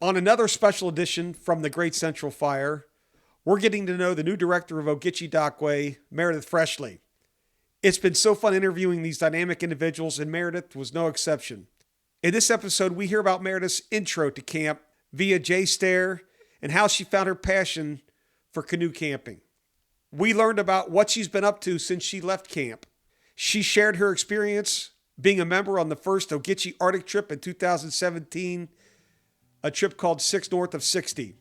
On another special edition from the Great Central Fire, we're getting to know the new director of Ogichi Dockway, Meredith Freshley. It's been so fun interviewing these dynamic individuals, and Meredith was no exception. In this episode, we hear about Meredith's intro to camp via Jay Stair and how she found her passion for canoe camping. We learned about what she's been up to since she left camp. She shared her experience being a member on the first Ogichi Arctic trip in 2017, a trip called 6 North of 60.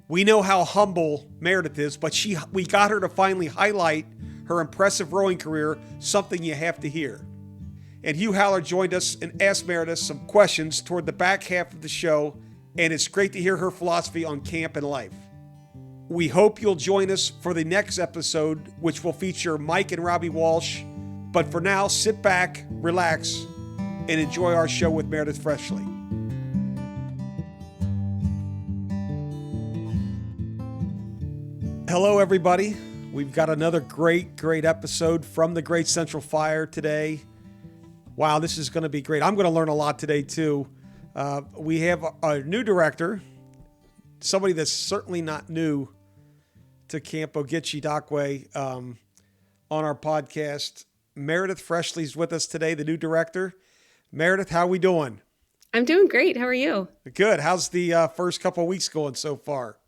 We know how humble Meredith is, but we got her to finally highlight her impressive rowing career, something you have to hear. And Hugh Haller joined us and asked Meredith some questions toward the back half of the show, and it's great to hear her philosophy on camp and life. We hope you'll join us for the next episode, which will feature Mike and Robbie Walsh. But for now, sit back, relax, and enjoy our show with Meredith Freshley. Hello, everybody. We've got another great episode from the Great Central Fire today. Wow, this is going to be great. I'm going to learn a lot today, too. We have a new director, somebody that's certainly not new to Camp Ogichi Dockway on our podcast. Meredith Freshley's with us today, the new director. Meredith, how are we doing? I'm doing great. How are you? Good. How's the first couple of weeks going so far?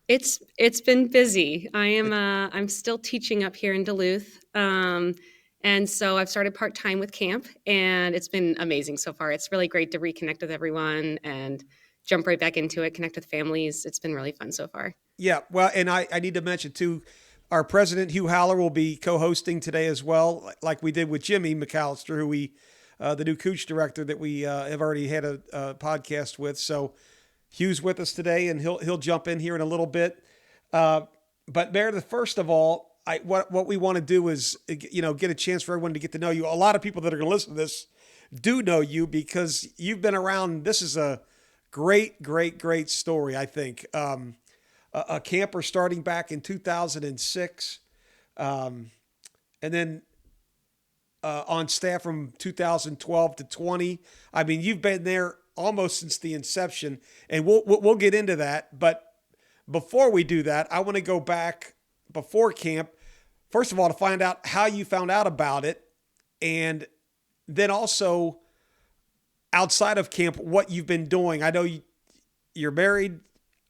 It's been busy. I'm still teaching up here in Duluth. And so I've started part-time with camp, and it's been amazing so far. It's really great to reconnect with everyone and jump right back into it, connect with families. It's been really fun so far. Yeah, well, and I need to mention, too, our president, Hugh Haller, will be co-hosting today as well, like we did with Jimmy McAllister, who the new Cooch director that we have already had a podcast with. So Hugh's with us today, and he'll jump in here in a little bit. But Meredith, first of all, what we want to do is, get a chance for everyone to get to know you. A lot of people that are going to listen to this do know you because you've been around. This is a great story, I think. A camper starting back in 2006, and then on staff from 2012 to 20. I mean, you've been there almost since the inception, and we'll get into that. But before we do that, I want to go back before camp, first of all, to find out how you found out about it, and then also outside of camp, what you've been doing. I know you're married,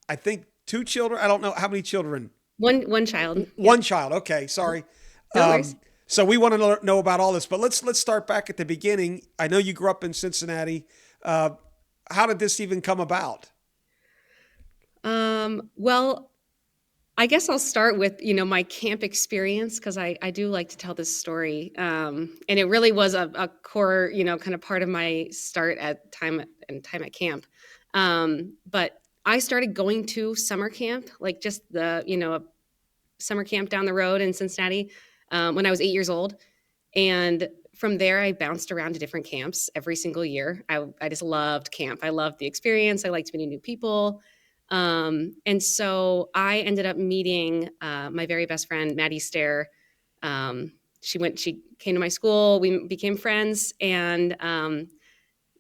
I think 2 children. I don't know how many children. One child. One child. Okay, sorry. No worries. So we want to know about all this, but let's start back at the beginning. I know you grew up in Cincinnati. How did this even come about? Well, I guess I'll start with, my camp experience, because I do like to tell this story. And it really was a core, kind of part of my start at time at camp. But I started going to summer camp, like just a summer camp down the road in Cincinnati, when I was 8 years old. And from there, I bounced around to different camps every single year. I just loved camp. I loved the experience. I liked meeting new people. And so I ended up meeting my very best friend, Maddie Stair. She came to my school. We became friends. And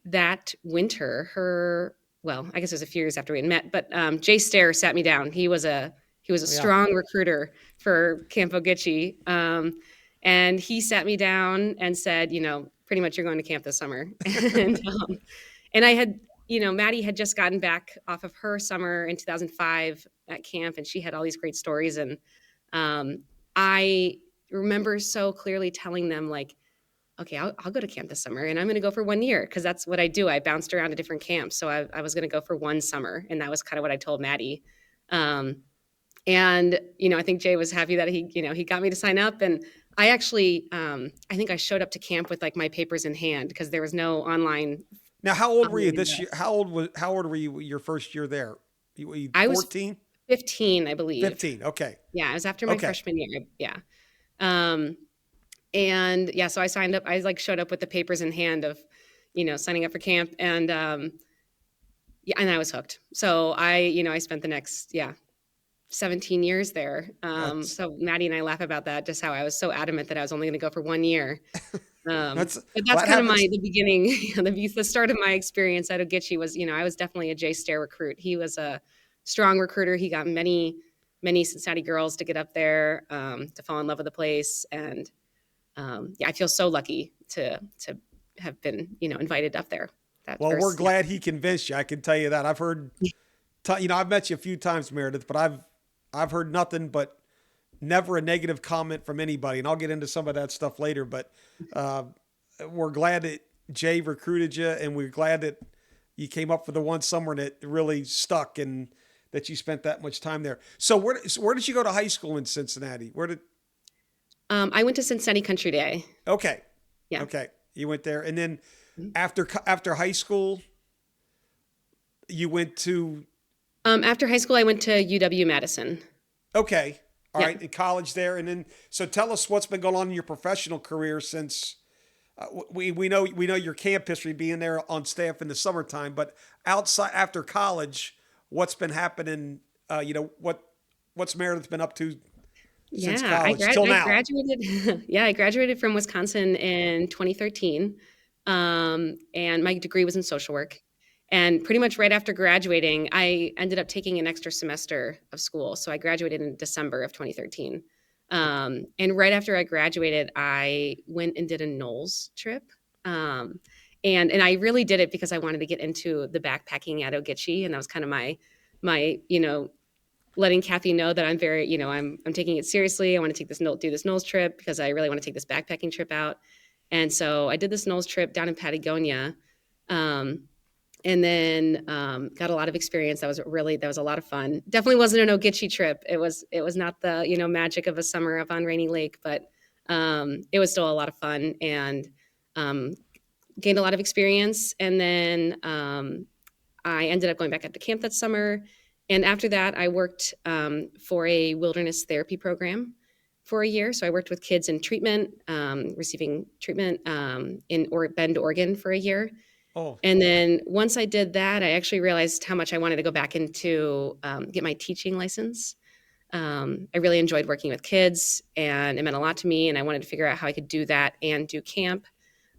that winter, I guess it was a few years after we had met, but Jay Stair sat me down. He was a strong recruiter for Camp Ogichi. And he sat me down and said, pretty much you're going to camp this summer. And I had, Maddie had just gotten back off of her summer in 2005 at camp, and she had all these great stories. And I remember so clearly telling them, like, okay, I'll go to camp this summer, and I'm going to go for 1 year, because that's what I do. I bounced around to different camps. So I was going to go for one summer, and that was kind of what I told Maddie. And, I think Jay was happy that he got me to sign up. And I actually, I think I showed up to camp with like my papers in hand, because there was no online. Now, how old were you this year? How old were you your first year there? Were you 14? I was 15, I believe. 15. Okay. Yeah. It was after my freshman year. Yeah. And yeah, so I signed up. I showed up with the papers in hand of, signing up for camp, and and I was hooked. So I spent the next 17 years there. So Maddie and I laugh about that, just how I was so adamant that I was only going to go for 1 year. That's But well, that's that kind of happens. the beginning, the start of my experience at Ogichi was, I was definitely a J Stair recruit. He was a strong recruiter. He got many Cincinnati girls to get up there, to fall in love with the place. And yeah, I feel so lucky to have been, invited up there. That Well, we're first, yeah. glad he convinced you. I can tell you that. I've heard, I've met you a few times, Meredith, but I've heard nothing but never a negative comment from anybody. And I'll get into some of that stuff later. But uh, we're glad that Jay recruited you, and we're glad that you came up for the one summer that really stuck and that you spent that much time there. So where did you go to high school in Cincinnati? Where did I went to Cincinnati Country Day. Okay. Yeah. Okay. You went there. And then Mhm. after high school, you went to After high school, I went to UW Madison. okay. All Yeah. right, in college there. And then so tell us what's been going on in your professional career since we know your camp history being there on staff in the summertime, but outside after college, what's been happening what's Meredith been up to since Yeah, college till I now? graduated. Yeah, I graduated from Wisconsin in 2013, and my degree was in social work. And pretty much right after graduating, I ended up taking an extra semester of school. So I graduated in December of 2013. And right after I graduated, I went and did a Knowles trip. Um, and I really did it because I wanted to get into the backpacking at Ogichi, and that was kind of my letting Kathy know that I'm very, I'm taking it seriously. I want to do this Knowles trip because I really want to take this backpacking trip out. And so I did this Knowles trip down in Patagonia, um, and then got a lot of experience. That was a lot of fun. Definitely wasn't an Ogichi trip. It was not the magic of a summer up on Rainy Lake, but it was still a lot of fun and um, gained a lot of experience. And then I ended up going back up to camp that summer. And after that, I worked for a wilderness therapy program for a year. So I worked with kids in treatment, receiving treatment Bend, Oregon for a year. Oh, And then once I did that, I actually realized how much I wanted to go back into get my teaching license. I really enjoyed working with kids, and it meant a lot to me. And I wanted to figure out how I could do that and do camp.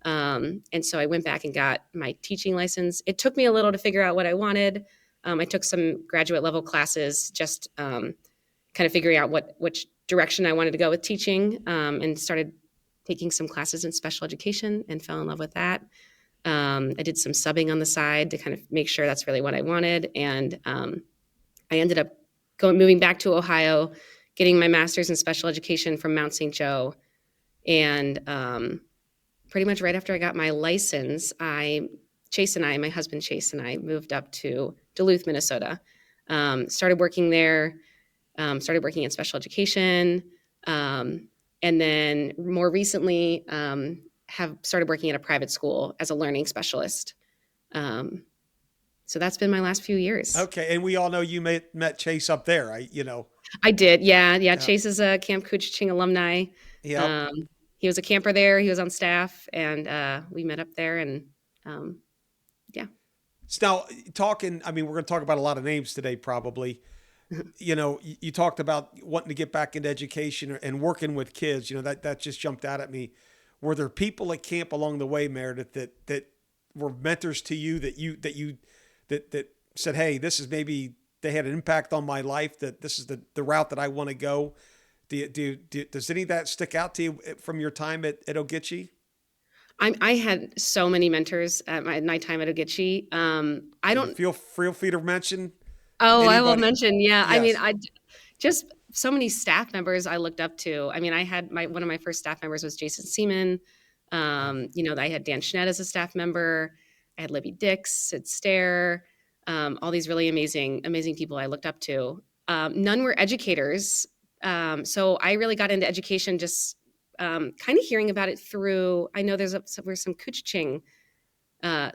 And so I went back and got my teaching license. It took me a little to figure out what I wanted. I took some graduate level classes, just kind of figuring out which direction I wanted to go with teaching, and started taking some classes in special education and fell in love with that. I did some subbing on the side to kind of make sure that's really what I wanted. And I ended up moving back to Ohio, getting my master's in special education from Mount St. Joe. And pretty much right after I got my license, my husband Chase and I moved up to Duluth, Minnesota. Started working there, started working in special education. And then more recently, have started working at a private school as a learning specialist. Um, so that's been my last few years. okay. And we all know you met Chase up there, right? I did. Yeah. Yeah. Yeah. Chase is a Camp Cooching alumni. Yep. Um, he was a camper there. He was on staff, and we met up there. And um, yeah. So now talking, I mean, we're going to talk about a lot of names today, probably. You talked about wanting to get back into education and working with kids. That just jumped out at me. Were there people at camp along the way, Meredith, that were mentors to you that said, "Hey, this is maybe they had an impact on my life. That this is the route that I want to go." Does any of that stick out to you from your time at Ogichi? I had so many mentors at my time at Ogichi. I don't. Feel free to mention Oh, I will anybody. mention. Yeah. I mean, Yes. just so many staff members I looked up to. I mean, I had one of my first staff members was Jason Seaman. I had Dan Schneid as a staff member. I had Libby Dix at Stair. All these really amazing people I looked up to. None were educators. So I really got into education just kind of hearing about it through. I know were some Kuching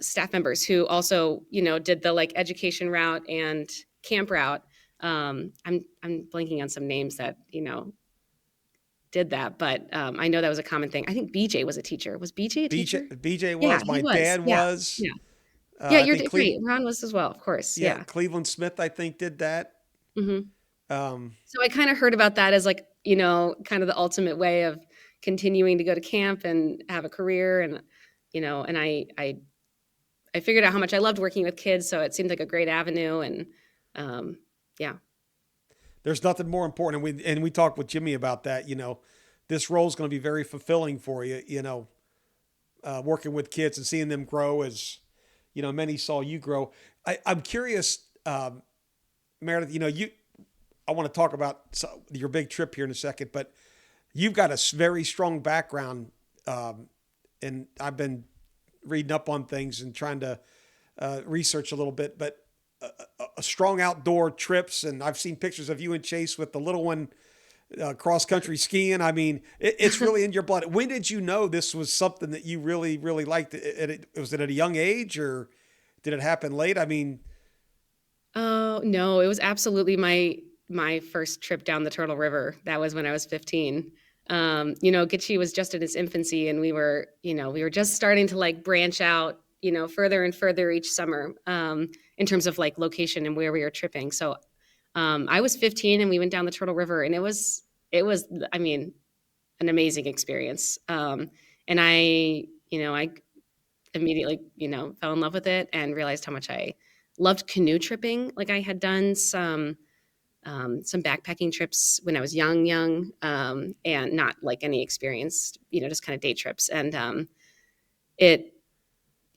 staff members who also, did the like education route and camp route. I'm blanking on some names that did that, but I know that was a common thing. I think BJ was a teacher. Was BJ a teacher? BJ Yeah, was. he My was. dad Yeah, was. yeah, yeah. I You're think right. Ron was as well, of course. Yeah, Yeah. Cleveland Smith, I think, did that. Hmm. Um, So I kind of heard about that as like kind of the ultimate way of continuing to go to camp and have a career. And, and I figured out how much I loved working with kids. So it seemed like a great avenue. And yeah. There's nothing more important. And we talked with Jimmy about that. This role is going to be very fulfilling for you, working with kids and seeing them grow as, many saw you grow. I'm curious, Meredith, I want to talk about your big trip here in a second, but you've got a very strong background. And I've been reading up on things and trying to research a little bit, but a strong outdoor trips. And I've seen pictures of you and Chase with the little one cross country skiing. I mean, it's really in your blood. When did you know this was something that you really, really liked? Was it at a young age, or did it happen late? I mean, oh no, it was absolutely my first trip down the Turtle River. That was when I was 15. Ogichi was just in its infancy, and we were just starting to like branch out, further and further each summer, in terms of like location and where we were tripping. So, I was 15 and we went down the Turtle River, and it was, I mean, an amazing experience. And I immediately, fell in love with it and realized how much I loved canoe tripping. Like I had done some backpacking trips when I was young, and not like any experience, just kind of day trips. And it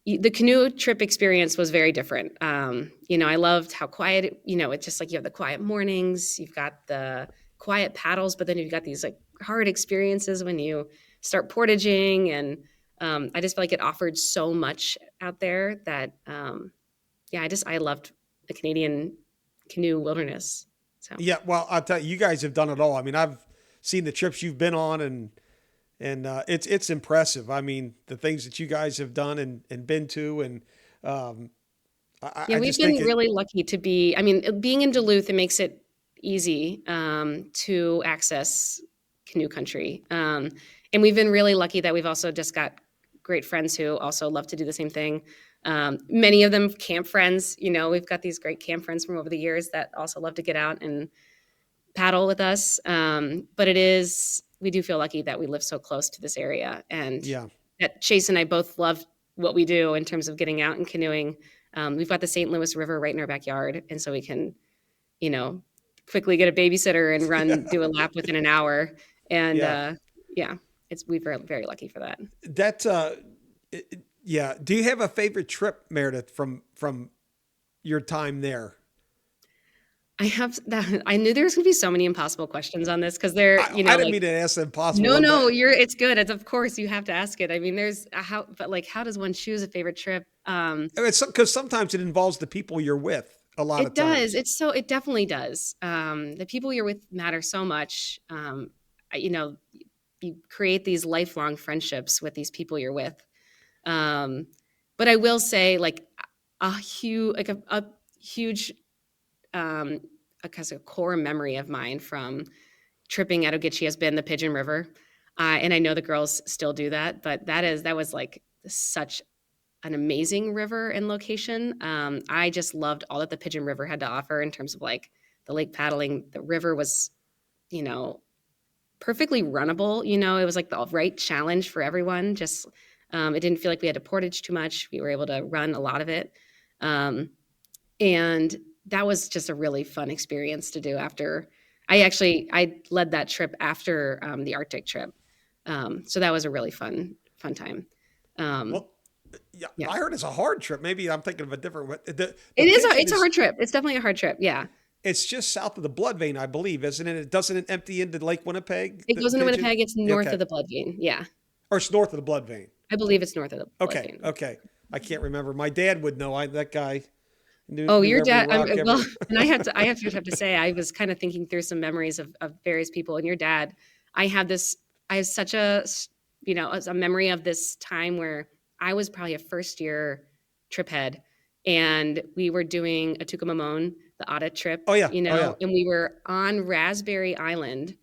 the canoe trip experience was very different. I loved how quiet, it's just like you have the quiet mornings, you've got the quiet paddles, but then you've got these like hard experiences when you start portaging. And I just feel like it offered so much out there that, I loved the Canadian canoe wilderness. So yeah, well, I'll tell you, you guys have done it all. I mean, I've seen the trips you've been on, and it's impressive. I mean, the things that you guys have done and been to, and yeah, I we've just been think really lucky to be. I mean, being in Duluth, it makes it easy to access canoe country, and we've been really lucky that we've also just got great friends who also love to do the same thing. Many of them camp friends. We've got these great camp friends from over the years that also love to get out and paddle with us. But we do feel lucky that we live so close to this area, and yeah, that Chase and I both love what we do in terms of getting out and canoeing. We've got the St. Louis River right in our backyard, and so we can, you know, quickly get a babysitter and do a lap within an hour. And yeah. yeah, we're very lucky for that. That yeah. Do you have a favorite trip, Meredith, from your time there? I have that. I knew there was going to be so many impossible questions on this because they're, I didn't like, mean to ask the impossible no, one, no, but it's good. It's, of course you have to ask it. I mean, there's but like, how does one choose a favorite trip? it's because sometimes it involves the people you're with. A lot of It does. times, It definitely does. The people you're with matter so much. I- you know, you create these lifelong friendships with these people you're with. Um, but I will say, like a huge, um, kind of core memory of mine from tripping at Ogichi has been the Pigeon River, and I know the girls still do that, but that was like such an amazing river and location. I just loved all that the Pigeon River had to offer in terms of like the lake paddling. The river was, you know, perfectly runnable. It was like the right challenge for everyone. Just it didn't feel like we had to portage too much. We were able to run a lot of it, um, and that was just a really fun experience to do. After I led that trip after the Arctic trip, so that was a really fun time. Um, well, yeah, yeah, I heard it's a hard trip. Maybe I'm thinking of a different one. The it is. pigeon It's a is hard trip. It's definitely a hard trip. Yeah, it's just south of the Blood Vein, I believe, isn't it? It doesn't it empty into Lake Winnipeg. it The goes into pigeon, Winnipeg. It's yeah, north okay, of the Blood Vein. Yeah, or it's north of the Blood Vein. I believe it's north of the Blood Okay, Vein. okay. I can't remember. My dad would know. That guy knew Oh, knew your every dad. rock, Well, every. and I have to say, I was kind of thinking through some memories of various people. And your dad, I have this. I have such a memory of this time where I was probably a first year trip head, and we were doing a Tucumamon, the Otta trip, Oh yeah, oh yeah. and we were on Raspberry Island,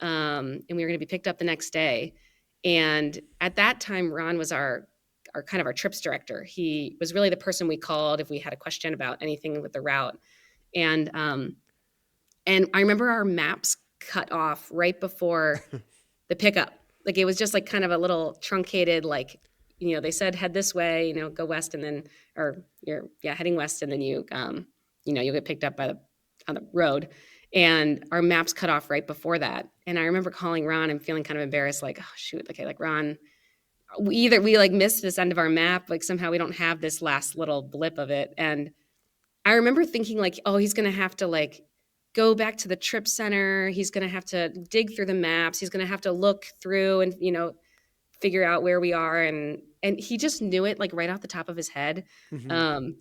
and we were going to be picked up the next day. And at that time, Ron was our kind of our trips director. He was really the person we called if we had a question about anything with the route. And I remember our maps cut off right before the pickup. Like it was just like kind of a little truncated, like, they said head this way, go west and then, or you're, yeah, heading west and then you'll get picked up on the road. And our maps cut off right before that. And I remember calling Ron and feeling kind of embarrassed, like, oh shoot, okay, like Ron, we like missed this end of our map. Like somehow we don't have this last little blip of it. And I remember thinking like, oh, he's going to have to like go back to the trip center. He's going to have to dig through the maps. He's going to have to look through and, figure out where we are. And he just knew it like right off the top of his head. Um,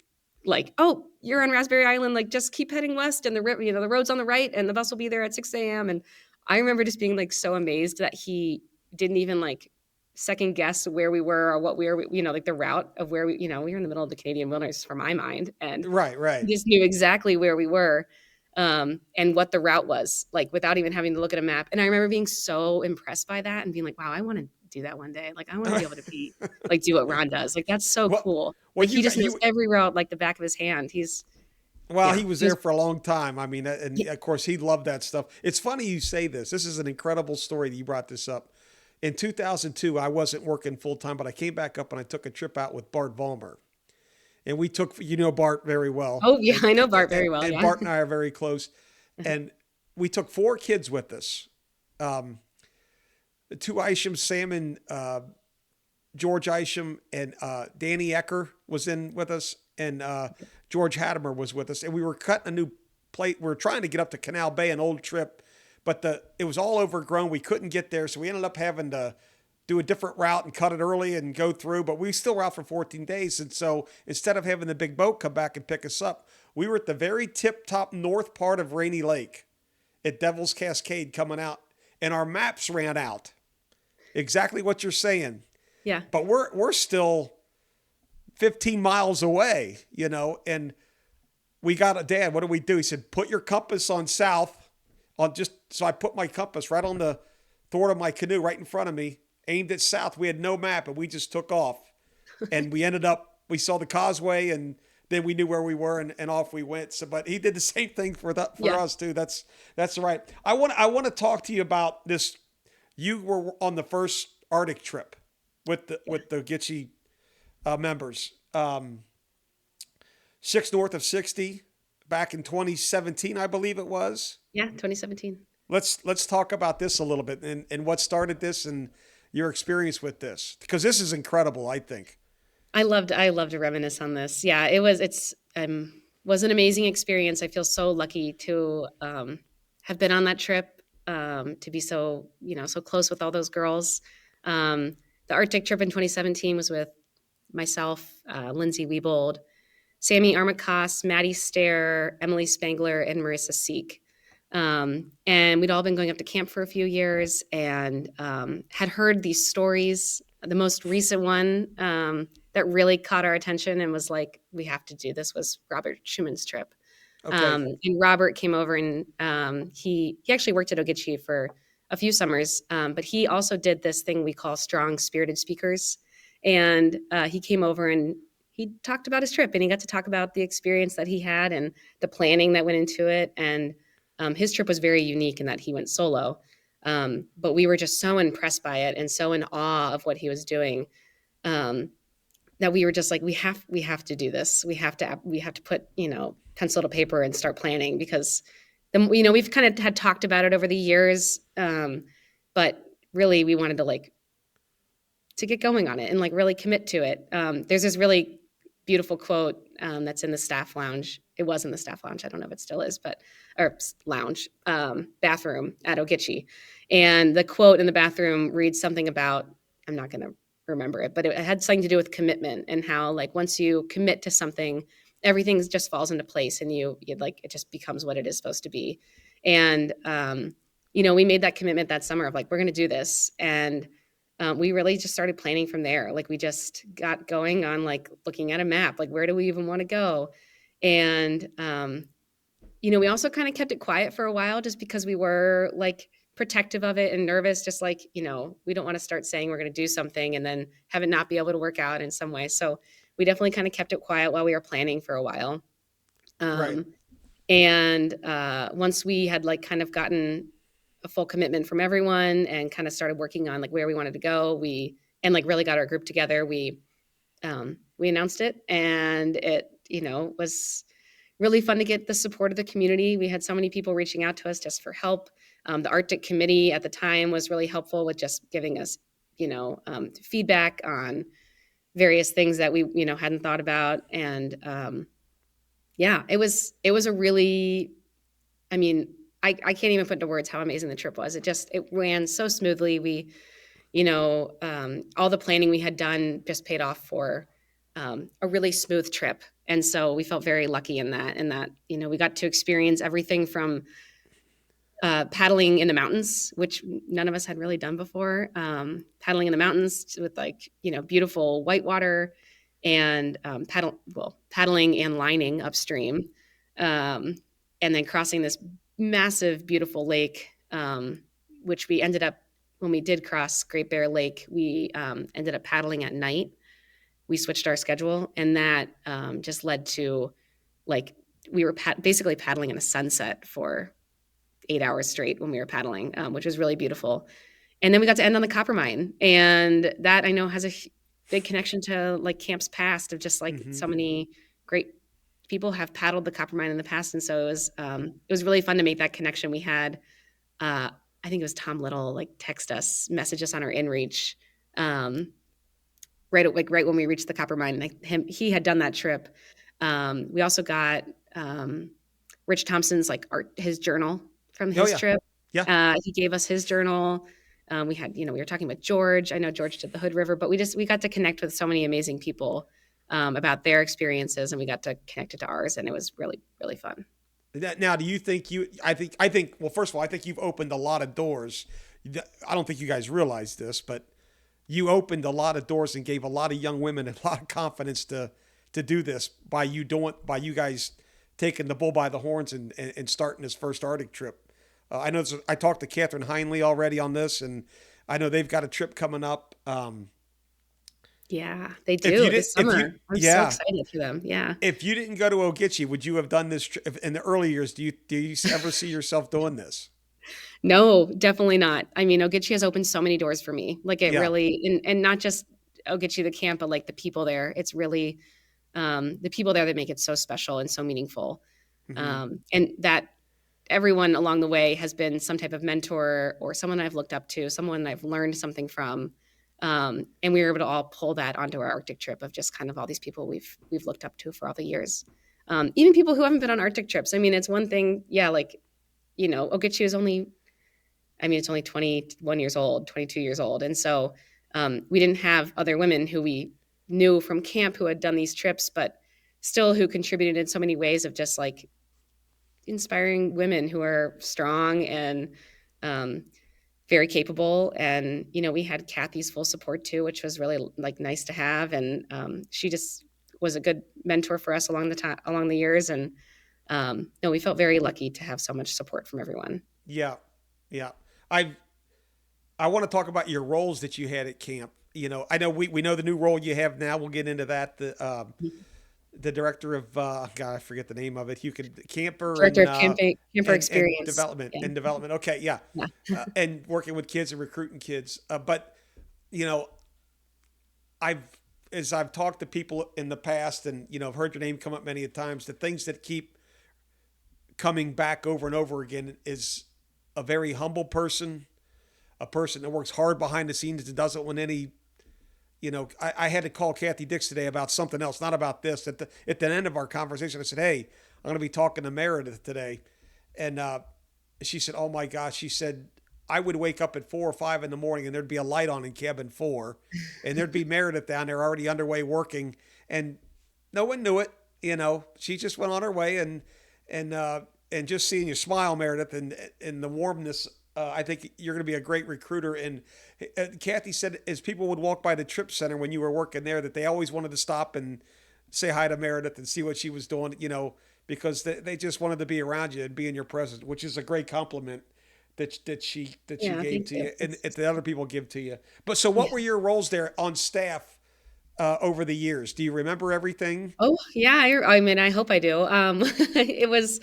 like, oh, you're on Raspberry Island. Like just keep heading west and the road's on the right and the bus will be there at 6 a.m. And I remember just being like so amazed that he didn't even like second guess where we were or what we were, like the route of where we were in the middle of the Canadian wilderness for my mind. And Right. he just knew exactly where we were, and what the route was, like without even having to look at a map. And I remember being so impressed by that and being like, wow, I want to do that one day. Like I want to be able to be like, do what Ron does. Like, that's so Well, cool. well, Like he just knows every route, like the back of his hand. well, Yeah, he was there for a long time. I mean, and of course, he loved that stuff. It's funny you say this. This is an incredible story that you brought this up. In 2002, I wasn't working full time, but I came back up and I took a trip out with Bart Vollmer. And we took, Bart very well. Oh yeah, I know Bart very well. And Yeah. Bart and I are very close. And we took 4 kids with us. Two Isham, Sam and George Isham, and Danny Ecker was in with us, and George Hattemer was with us. And we were cutting a new plate. We were trying to get up to Canal Bay, an old trip, but it was all overgrown. We couldn't get there, so we ended up having to do a different route and cut it early and go through. But we still were out for 14 days. And so instead of having the big boat come back and pick us up, we were at the very tip-top north part of Rainy Lake at Devil's Cascade coming out, and our maps ran out. Exactly what you're saying. Yeah. But we're still 15 miles away, and we got a dad. What do we do? He said, put your compass on south so I put my compass right on the thwart of my canoe right in front of me, aimed at south. We had no map and we just took off, and we saw the causeway, and then we knew where we were, and off we went. So, but he did the same thing for us too. That's right. I want to talk to you about this. You were on the first Arctic trip with the Ogichi members. 6 north of 60 back in 2017, I believe it was. Yeah, 2017. Let's talk about this a little bit and what started this and your experience with this, because this is incredible, I think. I love to reminisce on this. Yeah, was an amazing experience. I feel so lucky to have been on that trip, to be so close with all those girls. The Arctic trip in 2017 was with myself, Lindsay Wiebold, Sammy Armacost, Maddie Stair, Emily Spangler, and Marissa Seek. And we'd all been going up to camp for a few years and had heard these stories. The most recent one that really caught our attention and was like, we have to do this, was Robert Schuman's trip. Okay. And Robert came over and he actually worked at Ogichi for a few summers, but he also did this thing we call Strong Spirited Speakers. And he came over and he talked about his trip, and he got to talk about the experience that he had and the planning that went into it. And his trip was very unique in that he went solo. But we were just so impressed by it and so in awe of what he was doing, that we were just like, we have to do this. We have to put, pencil to paper and start planning, because we've kind of had talked about it over the years. But really we wanted to get going on it and really commit to it. There's this really beautiful quote that's in the staff lounge. It was in the staff lounge. I don't know if it still is, or lounge, bathroom at Ogichi. And the quote in the bathroom reads something about, I'm not going to remember it, but it had something to do with commitment and how once you commit to something, everything just falls into place and it just becomes what it is supposed to be. And, we made that commitment that summer of we're going to do this. And we really just started planning from there. We just got going on looking at a map, where do we even want to go? And, we also kind of kept it quiet for a while just because we were protective of it and nervous, just we don't want to start saying we're going to do something and then have it not be able to work out in some way. So we definitely kind of kept it quiet while we were planning for a while. Right. And once we had kind of gotten a full commitment from everyone and kind of started working on like where we wanted to go. And like really got our group together. We announced it, and it, was really fun to get the support of the community. We had so many people reaching out to us just for help. The Arctic Committee at the time was really helpful with just giving us, feedback on various things that we, hadn't thought about. And yeah, it was a really, I mean, I can't even put into words how amazing the trip was. It ran so smoothly. All the planning we had done just paid off for a really smooth trip. And so we felt very lucky in that, we got to experience everything from paddling in the mountains, which none of us had really done before. Paddling in the mountains with beautiful whitewater and paddling and lining upstream. And then crossing this massive, beautiful lake, which we ended up, when we did cross Great Bear Lake, we ended up paddling at night. We switched our schedule, and that just led to we were basically paddling in a sunset for 8 hours straight when we were paddling, which was really beautiful. And then we got to end on the Coppermine, and that I know has a big connection to camps past of just so many great people have paddled the Coppermine in the past, and so it was really fun to make that connection. We had I think it was Tom Little message us on our inReach right when we reached the Coppermine. He had done that trip. We also got Rich Thompson's his journal from his trip. Yeah. He gave us his journal. We had, we were talking with George. I know George did the Hood River, but we got to connect with so many amazing people about their experiences, and we got to connect it to ours, and it was really, really fun. Now, do you think I think, well, first of all, I think you've opened a lot of doors. I don't think you guys realize this, but you opened a lot of doors and gave a lot of young women a lot of confidence to do this by you guys taking the bull by the horns and starting this first Arctic trip. I know I talked to Catherine Heinley already on this, and I know they've got a trip coming up. Yeah, they do this summer. I'm so excited for them. Yeah. If you didn't go to Ogichi, would you have done this in the early years? Do you ever see yourself doing this? No, definitely not. I mean, Ogichi has opened so many doors for me. Really, and not just Ogichi the camp, but the people there. It's really the people there that make it so special and so meaningful. And that everyone along the way has been some type of mentor or someone I've looked up to, someone I've learned something from. And we were able to all pull that onto our Arctic trip of just kind of all these people we've looked up to for all the years. Even people who haven't been on Arctic trips. I mean, it's one thing, Ogichi is it's only 21 years old, 22 years old. And so we didn't have other women who we knew from camp who had done these trips, but still who contributed in so many ways of just inspiring women who are strong and very capable. And, we had Kathy's full support too, which was really nice to have. And she just was a good mentor for us along the years. And no, we felt very lucky to have so much support from everyone. Yeah. Yeah. I want to talk about your roles that you had at camp. I know we know the new role you have now. We'll get into that. The director of God, I forget the name of it. Camper experience and development. Okay, yeah. And working with kids and recruiting kids. But as I've talked to people in the past, and I've heard your name come up many a times. The things that keep coming back over and over again is a very humble person, a person that works hard behind the scenes, that doesn't want any. I had to call Kathy Dix today about something else, not about this. At the end of our conversation, I said, "Hey, I'm going to be talking to Meredith today," and she said, "Oh my gosh," she said, "I would wake up at 4 or 5 in the morning, and there'd be a light on in cabin 4, and there'd be Meredith down there already underway working, and no one knew it. She just went on her way, and just seeing you smile, Meredith, and the warmness." I think you're going to be a great recruiter. And Kathy said, as people would walk by the trip center when you were working there, that they always wanted to stop and say hi to Meredith and see what she was doing, because they just wanted to be around you and be in your presence, which is a great compliment that she gave to you and that other people give to you. But so what were your roles there on staff over the years? Do you remember everything? Oh, yeah. I hope I do. It was,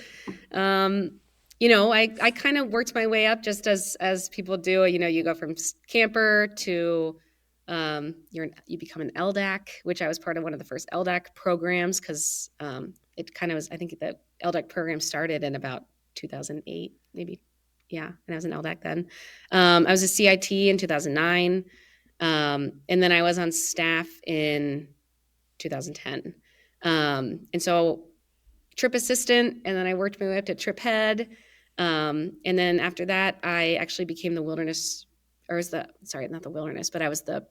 I kind of worked my way up just as people do. You go from camper to you become an LDAC, which I was part of one of the first LDAC programs because it kind of was. I think the LDAC program started in about 2008, maybe. Yeah, and I was an LDAC then. I was a CIT in 2009, and then I was on staff in 2010. And so trip assistant, and then I worked my way up to trip head. And then after that, I actually became the wilderness, or was the, sorry, not the wilderness, but I was the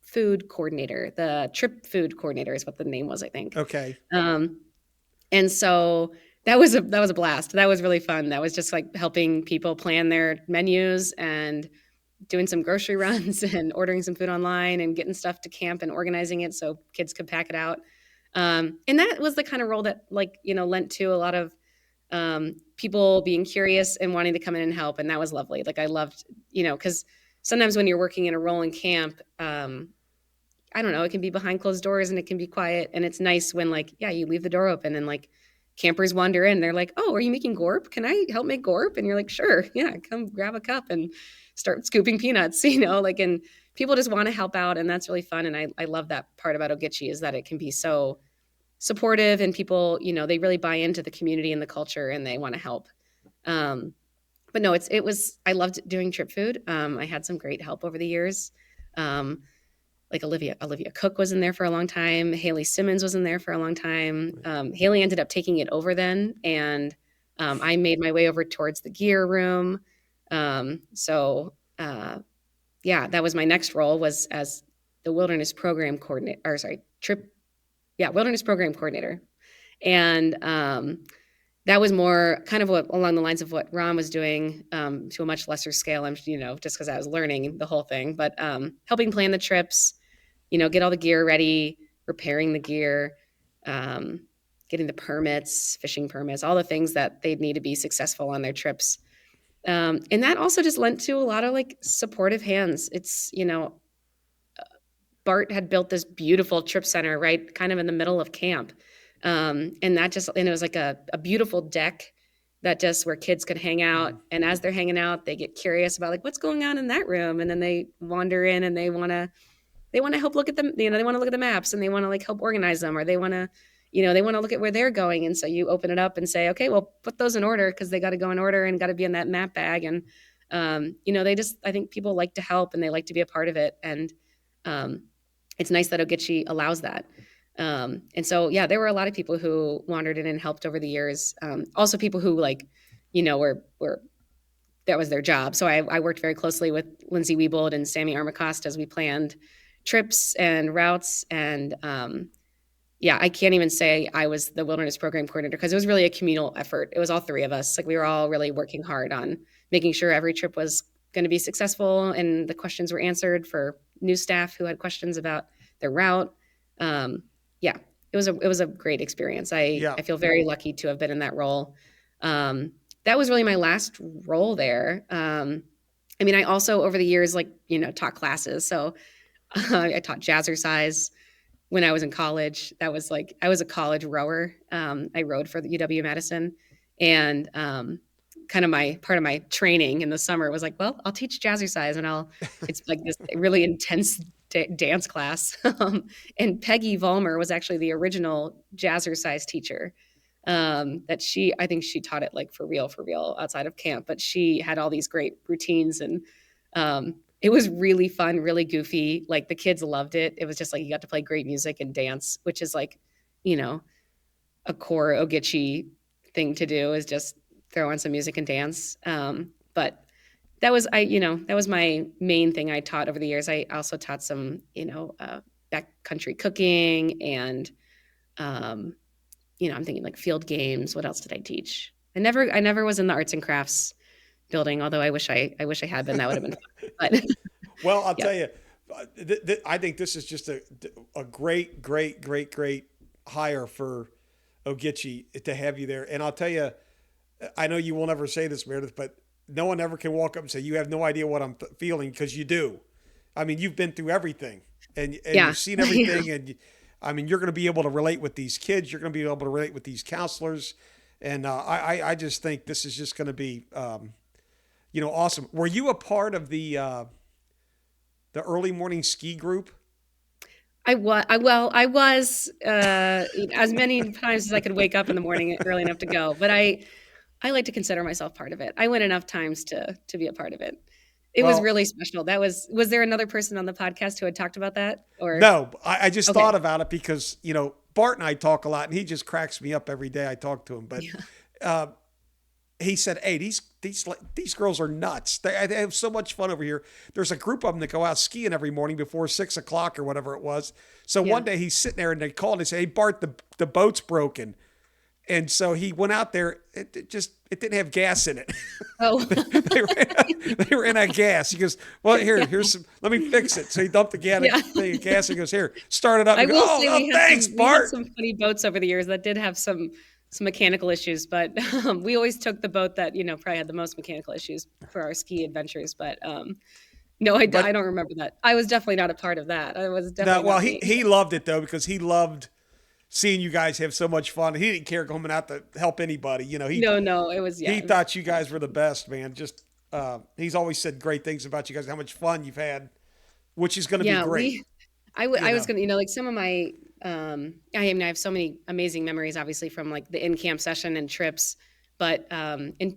food coordinator. The trip food coordinator is what the name was, I think. Okay. And so that was a blast. That was really fun. That was just like helping people plan their menus and doing some grocery runs and ordering some food online and getting stuff to camp and organizing it so kids could pack it out. And that was the kind of role that lent to a lot of people being curious and wanting to come in and help. And that was lovely. Like I loved, because sometimes when you're working in a role in camp, I don't know, it can be behind closed doors and it can be quiet. And it's nice when you leave the door open and campers wander in. They're like, "Oh, are you making gorp? Can I help make gorp?" And you're like, "Sure. Yeah, come grab a cup and start scooping peanuts," and people just want to help out. And that's really fun. And I love that part about Ogichi is that it can be so supportive and people, they really buy into the community and the culture and they want to help. But no, I loved doing trip food. I had some great help over the years. Like Olivia Cook was in there for a long time. Haley Simmons was in there for a long time. Haley ended up taking it over then. And I made my way over towards the gear room. That was my next role was as the wilderness program coordinator, wilderness program coordinator. And that was more kind of along the lines of what Ron was doing to a much lesser scale, just because I was learning the whole thing, but helping plan the trips, get all the gear ready, repairing the gear, getting the permits, fishing permits, all the things that they'd need to be successful on their trips. And that also just lent to a lot of supportive hands. It's, Bart had built this beautiful trip center right kind of in the middle of camp. And it was like a beautiful deck that just where kids could hang out. And as they're hanging out, they get curious about what's going on in that room. And then they wander in and they want to help look at them. They want to look at the maps and they want to help organize them, or they want to, they want to look at where they're going. And so you open it up and say, okay, well, put those in order because they got to go in order and got to be in that map bag. And, I think people like to help and they like to be a part of it. And it's nice that Ogichi allows that. And so, there were a lot of people who wandered in and helped over the years. Also people who were that was their job. So I worked very closely with Lindsay Wiebold and Sammy Armacost as we planned trips and routes. And I can't even say I was the wilderness program coordinator because it was really a communal effort. It was all three of us. We were all really working hard on making sure every trip was going to be successful and the questions were answered for new staff who had questions about their route. It was a great experience. I feel very lucky to have been in that role. That was really my last role there. I also over the years, taught classes. So I taught jazzercise when I was in college. That was I was a college rower. I rowed for the UW-Madison, and kind of part of my training in the summer was well, I'll teach jazzercise, and it's this really intense dance class. And Peggy Vollmer was actually the original jazzercise teacher. I think she taught it for real outside of camp, but she had all these great routines and it was really fun, really goofy. The kids loved it. It was just you got to play great music and dance, which is a core Ogichi thing to do is just throw on some music and dance. But that was my main thing I taught over the years. I also taught some, backcountry cooking and, I'm thinking field games. What else did I teach? I never was in the arts and crafts building, although I wish I had been. That would have been fun. But well, I'll tell you, I think this is just a great hire for Ogichi to have you there. And I'll tell you, I know you won't ever say this, Meredith, but no one ever can walk up and say, you have no idea what I'm feeling, because you do. You've been through everything and you've seen everything. And you're going to be able to relate with these kids. You're going to be able to relate with these counselors. And I just think this is just going to be, awesome. Were you a part of the early morning ski group? I was as many times as I could wake up in the morning early enough to go, but I like to consider myself part of it. I went enough times to be a part of it. It was Well, really special. Was there another person on the podcast who had talked about that? Or no, I just okay. thought about it because, Bart and I talk a lot and he just cracks me up every day I talk to him. But Yeah. uh, he said, "Hey, these girls are nuts. They have so much fun over here. There's a group of them that go out skiing every morning before 6 o'clock or whatever it was." So Yeah. one day he's sitting there and they called and they say, "Hey, Bart, the boat's broken." And so he went out there. It didn't have gas in it. Oh. They ran out of gas. He goes, "Well, here's some. Let me fix it." So he dumped the Yeah. thing of gas. He goes, "Here, start it up." I He goes, will "Oh, say oh, thanks, we had Bart." some funny boats over the years that did have some mechanical issues, but we always took the boat that, probably had the most mechanical issues for our ski adventures. But no, I But don't remember that. I was definitely not a part of that. I was no, definitely well, not he me. he loved it though because he loved seeing you guys have so much fun. He didn't care coming out to help anybody. No, it was, yeah. He thought you guys were the best, man. Just he's always said great things about you guys, how much fun you've had, which is going to be Yeah, great. I You was know, gonna, like some of my, I have so many amazing memories, obviously from like the in camp session and trips, but in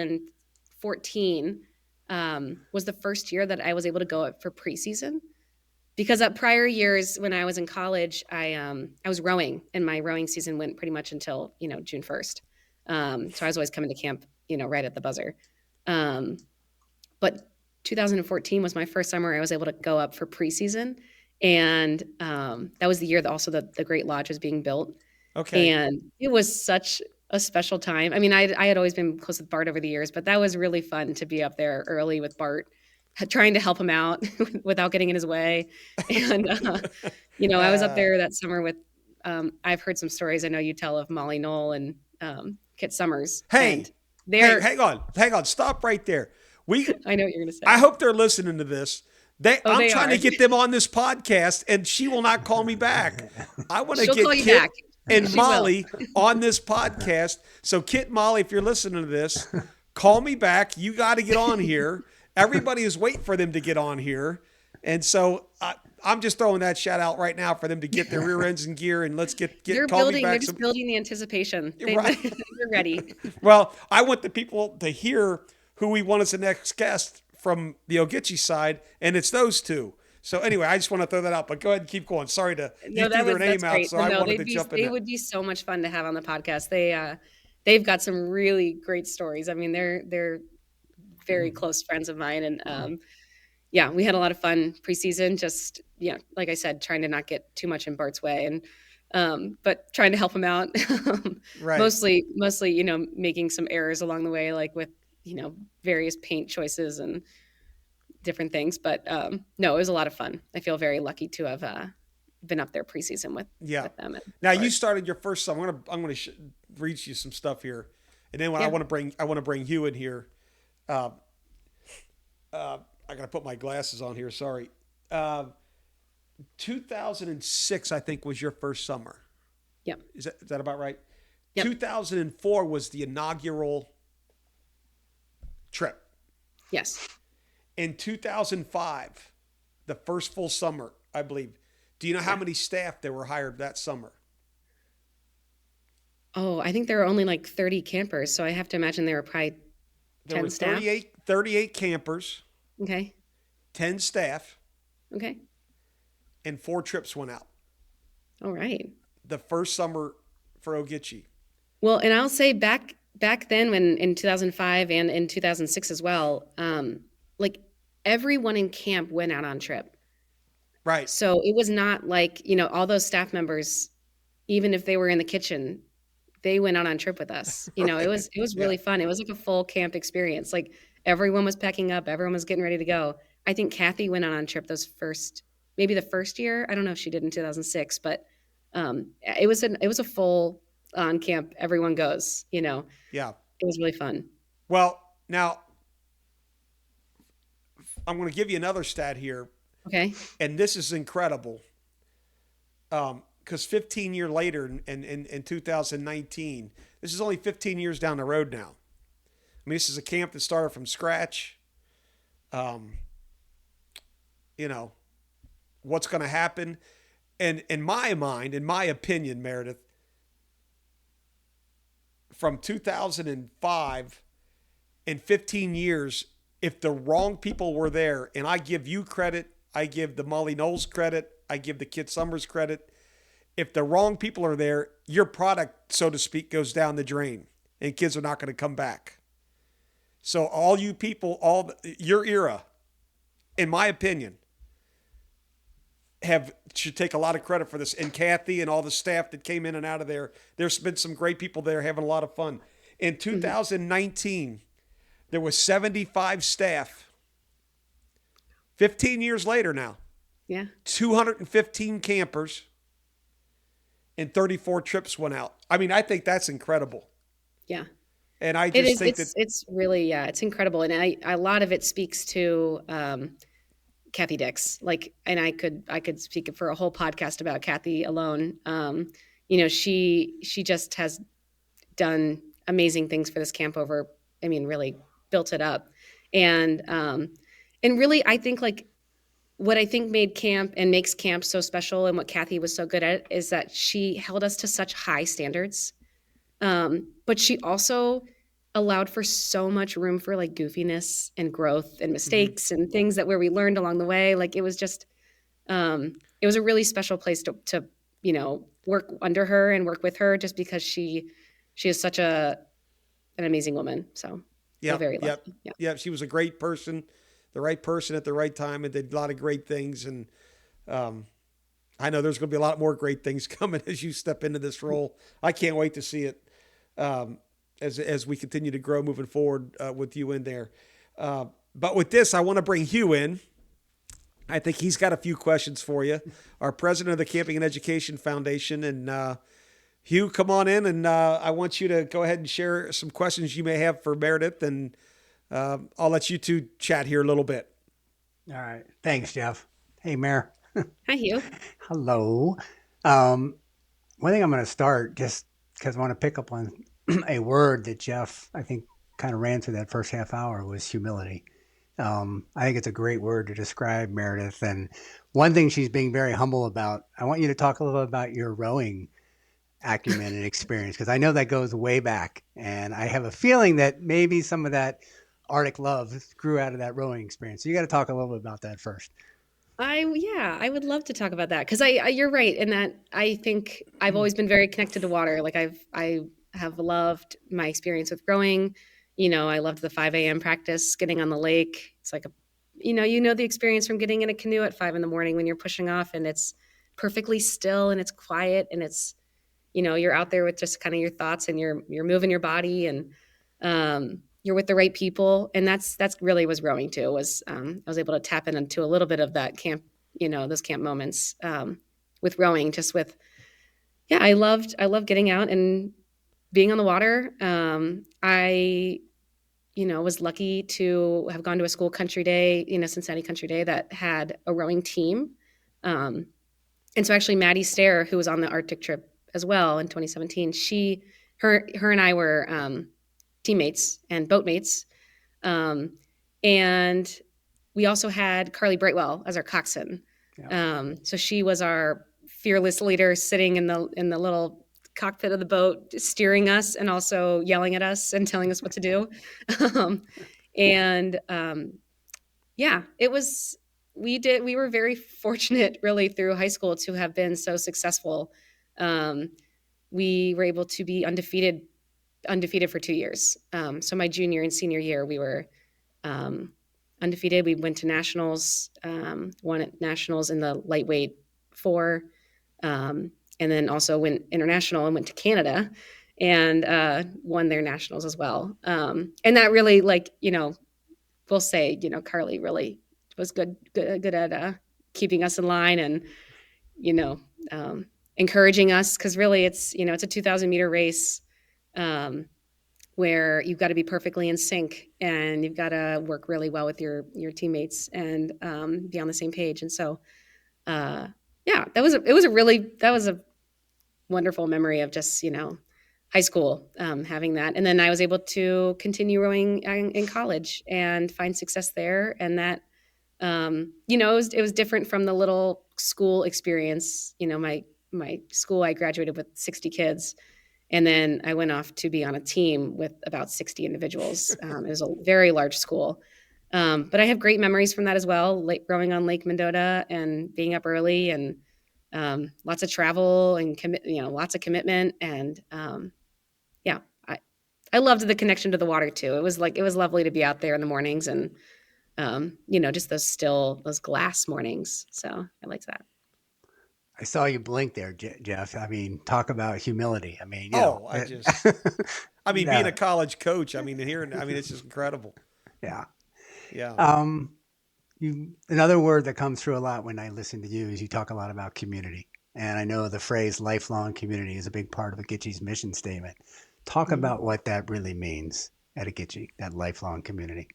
2014, was the first year that I was able to go up for preseason because at prior years when I was in college, I was rowing and my rowing season went pretty much until June 1st. So I was always coming to camp, right at the buzzer. Um, but 2014 was my first summer I was able to go up for preseason, and that was the year that also the Great Lodge was being built, okay. and it was such a special time. I mean, I had always been close with Bart over the years, but that was really fun to be up there early with Bart, trying to help him out without getting in his way, and I was up uh, there that summer with. I've heard some stories. I know you tell of Molly Knoll and Kit Summers, and hey, hey, they're. hang on, stop right there. We I know what you're going to I say. hope they're listening to this. Oh, I'm they trying are. to get them on this podcast, and she will not call me back. I want to She'll call get you Kit back. and She will. Molly on this podcast. So, Kit and Molly, if you're listening to this, call me back. You got to get on here. Everybody is waiting for them to get on here, and so I'm just throwing that shout out right now for them to get their rear ends in gear and let's get call me They're back just some. building the anticipation. Right. They're ready. Well, I want the people to hear who we want as the next guest from the Ogichi side, and it's those two. So anyway, I just want to throw that out, but go ahead and keep going. Sorry you No, threw their that's name out, great. so But I no, wanted to jump in they there. would be so much fun to have on the podcast. They've got some really great stories. I mean, they're very close friends of mine, and yeah, we had a lot of fun preseason. Just like I said, trying to not get too much in Bart's way, and but trying to help him out. Right. Mostly, making some errors along the way, like with various paint choices and different things. But no, it was a lot of fun. I feel very lucky to have been up there preseason Yeah. with them and Now you Bart. started your first summer. I'm gonna read you some stuff here, and then when Yeah. I want to bring you in here. Uh, I gotta put my glasses on here. Sorry. 2006, I think, was your first summer. Yep. Is that about right? Yep. 2004 was the inaugural trip. Yes. In 2005, the first full summer, I believe. Do you know how Yeah. many staff that were hired that summer? Oh, I think there were only like 30 campers, so I have to imagine there were probably There 10 were staff. 38 campers, Okay. 10 staff, Okay. and 4 trips went out. All right. The first summer for Ogichi. Well, and I'll say back then when in 2005 and in 2006 as well, like everyone in camp went out on trip. Right. So it was not like, all those staff members, even if they were in the kitchen, they went out on trip with us. Right. It was Yeah. really fun. It was like a full camp experience. Like everyone was packing up, everyone was getting ready to go. I think Kathy went out on trip maybe the first year. I don't know if she did in 2006, but it was a full on camp. Everyone goes. Yeah. It was really fun. Well, now I'm going to give you another stat here, Okay. and this is incredible. Because because 15 years later in 2019, this is only 15 years down the road now. I mean, this is a camp that started from scratch. You know, what's going to happen. And in my mind, in my opinion, Meredith, from 2005 in 15 years, if the wrong people were there, and I give you credit, I give the Molly Knowles credit, I give the Kit Summers credit. If the wrong people are there, your product, so to speak, goes down the drain and kids are not going to come back. So all you people, your era, in my opinion, should take a lot of credit for this. And Kathy and all the staff that came in and out of there, there's been some great people there having a lot of fun. In 2019, there was 75 staff. 15 years later now. Yeah. 215 campers and 34 trips went out. I mean, I think that's incredible. Yeah. And I just think it's really, yeah, it's incredible. And a lot of it speaks to Kathy Dix. Like, and I could speak for a whole podcast about Kathy alone. You know, she just has done amazing things for this camp really built it up. And really, I think like what I think made camp and makes camp so special and what Kathy was so good at is that she held us to such high standards. But she also allowed for so much room for like goofiness and growth and mistakes and things where we learned along the way. Like it was just, it was a really special place to, you know, work under her and work with her just because she is such an amazing woman. So yeah, we're very lucky. Yeah. She was a great person, the right person at the right time, and did a lot of great things. And, I know there's going to be a lot more great things coming as you step into this role. I can't wait to see it. As we continue to grow moving forward with you in there. But with this, I want to bring Hugh in. I think he's got a few questions for you. Our president of the Camping and Education Foundation. And Hugh, come on in, and I want you to go ahead and share some questions you may have for Meredith, and I'll let you two chat here a little bit. All right. Thanks, Jeff. Hey, Mayor. Hi, Hugh. Hello. One thing I'm going to start, just because I want to pick up on a word that Jeff, I think, kind of ran through that first half hour, was humility. I think it's a great word to describe Meredith. And one thing she's being very humble about, I want you to talk a little bit about your rowing acumen and experience, because I know that goes way back. And I have a feeling that maybe some of that Arctic love grew out of that rowing experience. So you got to talk a little bit about that first. I would love to talk about that because you're right in that I think I've always been very connected to water. Like I have loved my experience with rowing. You know, I loved the 5 a.m. practice, getting on the lake. It's like you know the experience from getting in a canoe at 5 a.m. when you're pushing off and it's perfectly still and it's quiet and it's, you know, you're out there with just kind of your thoughts and you're moving your body and you're with the right people. And that's really was rowing too, I was able to tap into a little bit of that camp, you know, those camp moments with rowing, just with, I loved getting out and being on the water. I, you know, was lucky to have gone to a school country day, you know, Cincinnati Country Day that had a rowing team. And so actually Maddie Stair, who was on the Arctic trip as well in 2017, her and I were teammates and boatmates. And we also had Carly Brightwell as our coxswain. Yeah. So she was our fearless leader sitting in the little cockpit of the boat, steering us and also yelling at us and telling us what to do. It was, we were very fortunate really through high school to have been so successful. We were able to be undefeated for 2 years. So my junior and senior year, we were undefeated. We went to nationals, won at nationals in the lightweight 4, and then also went international and went to Canada and won their nationals as well. And that really, like, you know, we'll say, you know, Carly really was good at keeping us in line and, you know, encouraging us, because really it's, you know, it's a 2,000 meter race where you've got to be perfectly in sync and you've got to work really well with your teammates and be on the same page. And so, that was wonderful memory of just, high school, having that. And then I was able to continue rowing in college and find success there. And that, it was different from the little school experience. My school, I graduated with 60 kids. And then I went off to be on a team with about 60 individuals. It was a very large school. But I have great memories from that as well, rowing on Lake Mendota and being up early and lots of travel and lots of commitment. And yeah, I loved the connection to the water too. It was lovely to be out there in the mornings and, just those glass mornings. So I liked that. I saw you blink there, Jeff. I mean, talk about humility. I mean, being a college coach, it's just incredible. Yeah. Yeah. Another word that comes through a lot when I listen to you is you talk a lot about community. And I know the phrase lifelong community is a big part of Ogichi's mission statement. Talk about what that really means at Ogichi, that lifelong community.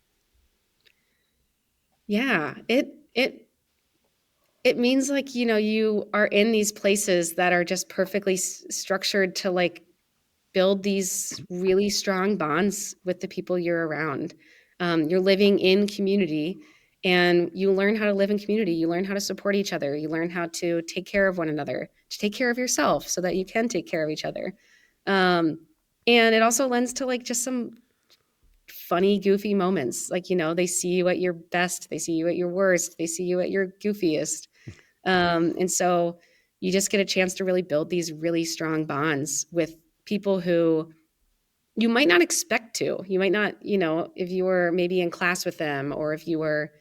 Yeah, it means you are in these places that are just perfectly structured to build these really strong bonds with the people you're around. You're living in community and you learn how to live in community. You learn how to support each other. You learn how to take care of one another, to take care of yourself so that you can take care of each other. And it also lends to just some funny, goofy moments. They see you at your best. They see you at your worst. They see you at your goofiest. And so you just get a chance to really build these really strong bonds with people who you might not expect to. You might not, if you were maybe in class with them or if you were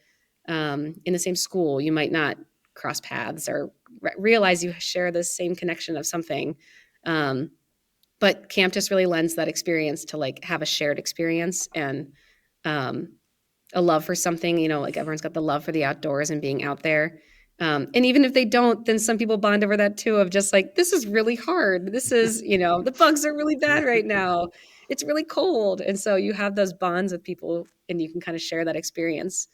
in the same school, you might not cross paths or realize you share the same connection of something. But camp just really lends that experience to have a shared experience and a love for something, everyone's got the love for the outdoors and being out there. And even if they don't, then some people bond over that too, of just this is really hard. This is, the bugs are really bad right now. It's really cold. And so you have those bonds with people and you can kind of share that experience.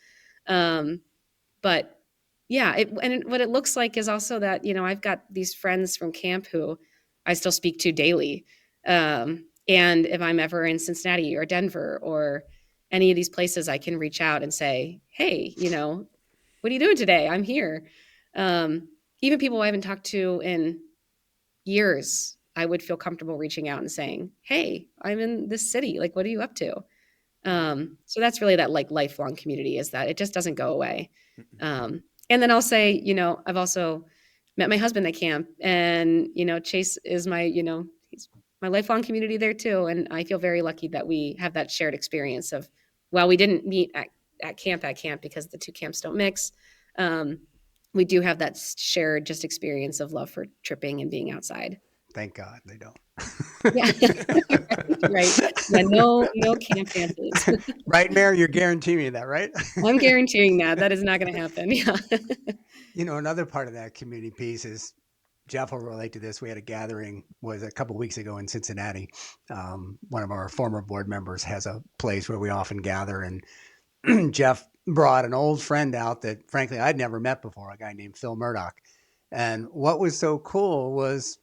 But yeah, what it looks like is also that, I've got these friends from camp who I still speak to daily. And if I'm ever in Cincinnati or Denver or any of these places, I can reach out and say, hey, what are you doing today? I'm here. Even people I haven't talked to in years, I would feel comfortable reaching out and saying, hey, I'm in this city. What are you up to? So that's really that lifelong community, is that it just doesn't go away. And then I'll say, I've also met my husband at camp and, Chase is my, he's my lifelong community there too. And I feel very lucky that we have that shared experience of, while we didn't meet at camp because the two camps don't mix. We do have that shared just experience of love for tripping and being outside. Thank God they don't. Yeah. Right. Yeah, no camp dances. Right, Mayor? You're guaranteeing me that, right? I'm guaranteeing that. That is not going to happen. Yeah. Another part of that community piece is, Jeff will relate to this. We had a gathering, was a couple of weeks ago in Cincinnati. One of our former board members has a place where we often gather, and Jeff brought an old friend out that, frankly, I'd never met before, a guy named Phil Murdoch. And what was so cool was,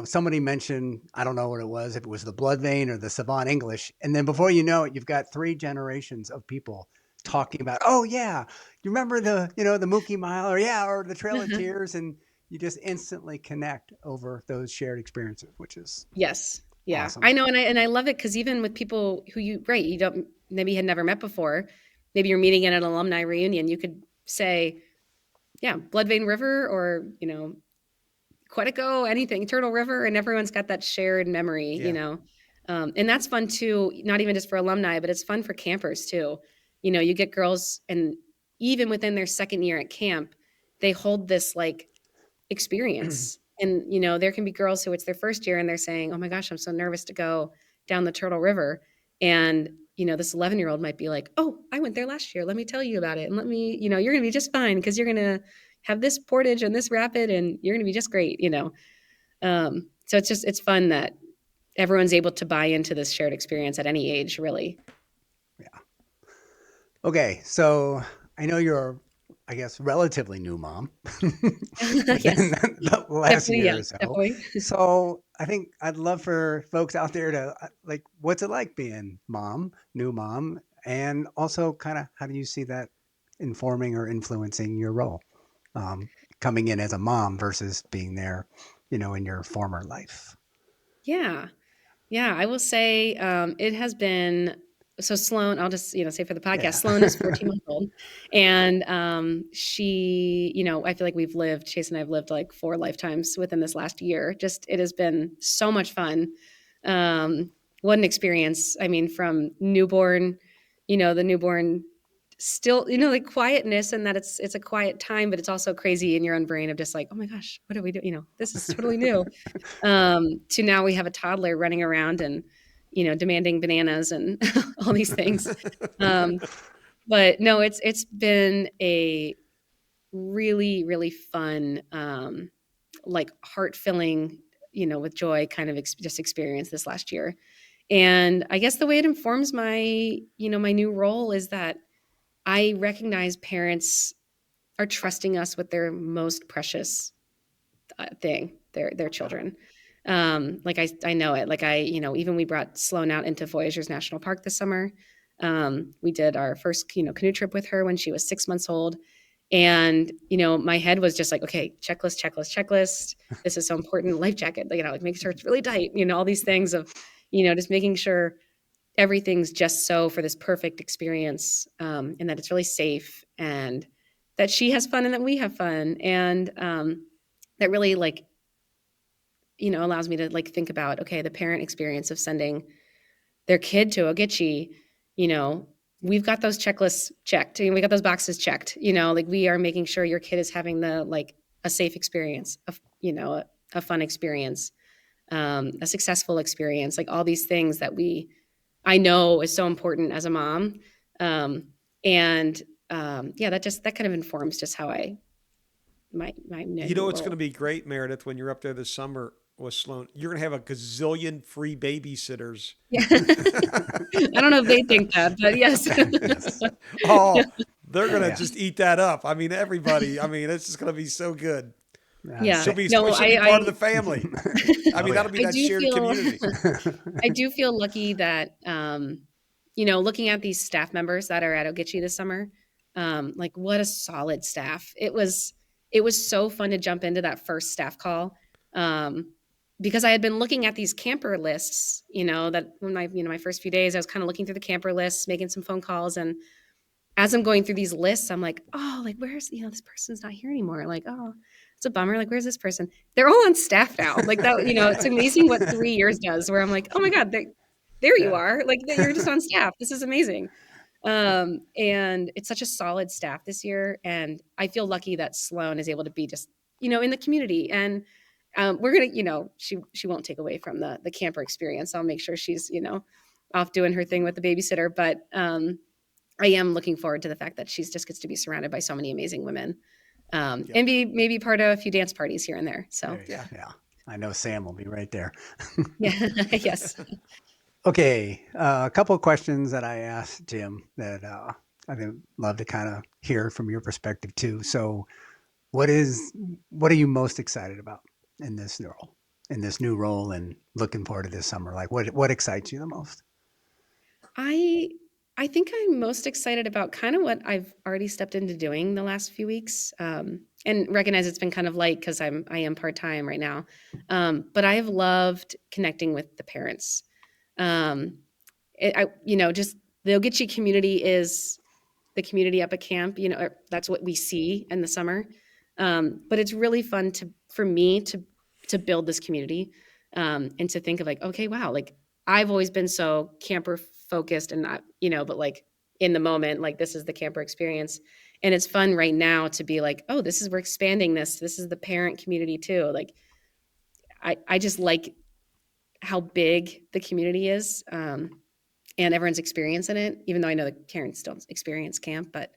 somebody mentioned, I don't know what it was, if it was the Blood Vein or the Savant English. And then before you know it, you've got 3 generations of people talking about, oh, yeah, you remember the Mookie Mile or the Trail of Tears. And you just instantly connect over those shared experiences, which is yes. Yeah, awesome. I know. And I love it because even with people who you don't maybe had never met before, maybe you're meeting at an alumni reunion, you could say, yeah, Blood Vein River or, Quetico, anything, Turtle River, and everyone's got that shared memory, and that's fun too, not even just for alumni, but it's fun for campers too. You get girls, and even within their second year at camp, they hold this experience. And, there can be girls who it's their first year and they're saying, oh my gosh, I'm so nervous to go down the Turtle River. And, this 11-year-old might be like, oh, I went there last year. Let me tell you about it. And let me, you're going to be just fine because you're going to have this portage and this rapid and you're going to be just great, So it's fun that everyone's able to buy into this shared experience at any age, really. Yeah. Okay. So I know you're I guess, relatively new mom Yes, within the last definitely. year Yeah, or so. definitely. So I think I'd love for folks out there to like, what's it like being new mom, and also kind of how do you see that informing or influencing your role, um, coming in as a mom versus being there, in your former life. Yeah. Yeah, I will say it has been so Sloan, I'll just, say for the podcast, Yeah. Sloan is 14 months old. And she, I feel like Chase and I have lived like 4 lifetimes within this last year. Just, it has been so much fun. What an experience. I mean, from newborn, the newborn still, like quietness and that it's a quiet time, but it's also crazy in your own brain of just like, oh my gosh, what do we do? This is totally new. To now we have a toddler running around and demanding bananas and all these things. But no, it's been a really really fun, like heart filling, with joy kind of just experience this last year. And I guess the way it informs my my new role is that I recognize parents are trusting us with their most precious thing, their children. Like I know it. Like even we brought Sloan out into Voyageurs National Park this summer. We did our first, canoe trip with her when she was 6 months old. And, my head was just like, okay, checklist, checklist, checklist. This is so important. Life jacket, like make sure it's really tight, all these things of, just making sure everything's just so for this perfect experience, and that it's really safe and that she has fun and that we have fun. And that really like allows me to like think about, okay, the parent experience of sending their kid to Ogichi, we've got those checklists checked and we got those boxes checked, like we are making sure your kid is having the like a safe experience, a fun experience, a successful experience, like all these things that I know is so important as a mom. And yeah, that kind of informs just how my You new know what's going to role. be great, Meredith, when you're up there this summer with Sloan? You're going to have a gazillion free babysitters. Yeah. I don't know if they think that, but yes. Yes. Oh, they're going to Yeah. just eat that up. I mean, everybody. I mean, it's just going to be so good. Yeah. No, She'll be part of the family. I Oh mean, yeah. that'll be I that do shared feel community. I do feel lucky that looking at these staff members that are at Ogichi this summer, like what a solid staff. It was so fun to jump into that first staff call. Because I had been looking at these camper lists, that when my first few days, I was kind of looking through the camper lists, making some phone calls. And as I'm going through these lists, I'm like, oh, like where's, this person's not here anymore. Like, oh, it's a bummer. Like, where's this person? They're all on staff now. Like that, it's amazing what 3 years does where I'm like, oh my God, there you Yeah. are. Like you're just on staff. This is amazing. And it's such a solid staff this year. And I feel lucky that Sloan is able to be just, in the community. And we're going to, she won't take away from the camper experience. I'll make sure she's, off doing her thing with the babysitter. But I am looking forward to the fact that she's just gets to be surrounded by so many amazing women, Yep. and be maybe part of a few dance parties here and there. So Yeah. Yeah. I know Sam will be right there. yeah, yes. Okay, a couple of questions that I asked Jim that I would love to kind of hear from your perspective too. So, what are you most excited about in this new role, and looking forward to this summer? Like, what excites you the most? I I think I'm most excited about kind of what I've already stepped into doing the last few weeks, and recognize it's been kind of light because I am part time right now, but I have loved connecting with the parents. Um, just the Ogichi community is the community up at camp. That's what we see in the summer. But it's really fun for me to build this community, and to think of like, okay, wow, like I've always been so camper focused and not, but like in the moment, like this is the camper experience. And it's fun right now to be like, oh, we're expanding this. This is the parent community too. Like I just like how big the community is. And everyone's experience in it, even though I know the parents don't experience camp, but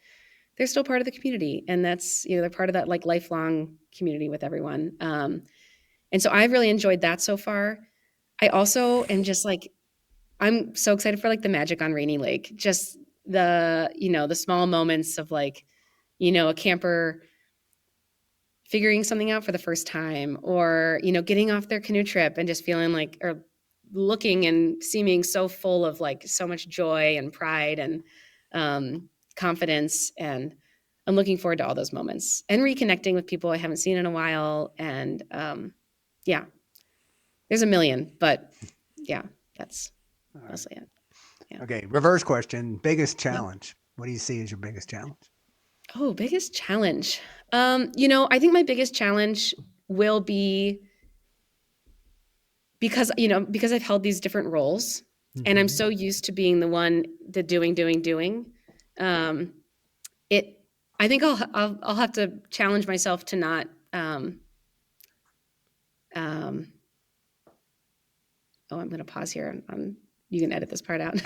they're still part of the community. And that's, they're part of that like lifelong community with everyone. And so I've really enjoyed that so far. I also am just like, I'm so excited for like the magic on Rainy Lake, just the small moments of like, a camper figuring something out for the first time, or, getting off their canoe trip and just feeling like, or looking and seeming so full of like so much joy and pride and confidence. And I'm looking forward to all those moments and reconnecting with people I haven't seen in a while. And yeah, there's a million, but yeah, that's mostly it. Yeah. Okay, reverse question. Biggest challenge. What do you see as your biggest challenge? Oh, biggest challenge. I think my biggest challenge will be because I've held these different roles and I'm so used to being the one, the doing. I think I'll have to challenge myself to not, I'm going to pause here. You can edit this part out.